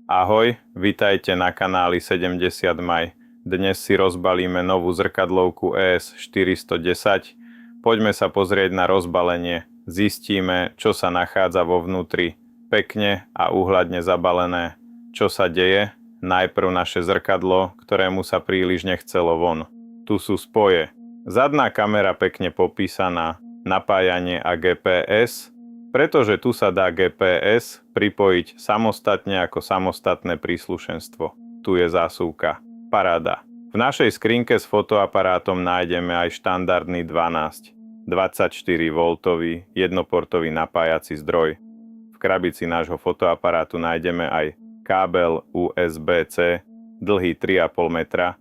Ahoj, vitajte na kanáli 70 maj. Dnes si rozbalíme novú zrkadlovku ES 410. Poďme sa pozrieť na rozbalenie. Zistíme, čo sa nachádza vo vnútri. Pekne a úhľadne zabalené. Čo sa deje? Najprv naše zrkadlo, ktorému sa príliš nechcelo von. Tu sú spoje. Zadná kamera pekne popísaná. Napájanie a GPS, pretože tu sa dá GPS pripojiť samostatne ako samostatné príslušenstvo. Tu je zásuvka. Paráda. V našej skrinke s fotoaparátom nájdeme aj štandardný 24V jednoportový napájací zdroj. V krabici nášho fotoaparátu nájdeme aj kábel USB-C, dlhý 3,5 metra,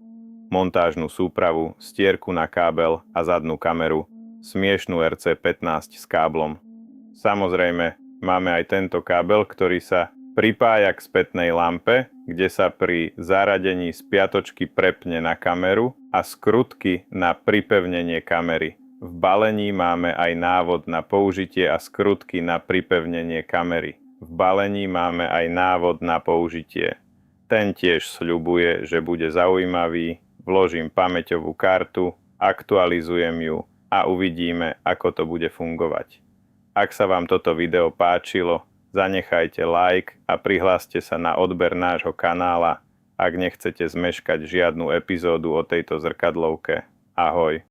montážnu súpravu, stierku na kábel a zadnú kameru, smiešnú RC15 s káblom. Samozrejme, máme aj tento kábel, ktorý sa pripája k spätnej lampe, kde sa pri zaradení spiatočky prepne na kameru a skrutky na pripevnenie kamery. V balení máme aj návod na použitie a skrutky na pripevnenie kamery. V balení máme aj návod na použitie. Ten tiež sľubuje, že bude zaujímavý. Vložím pamäťovú kartu, aktualizujem ju a uvidíme, ako to bude fungovať. Ak sa vám toto video páčilo, zanechajte like a prihláste sa na odber nášho kanála, ak nechcete zmeškať žiadnu epizódu o tejto zrkadlovke. Ahoj.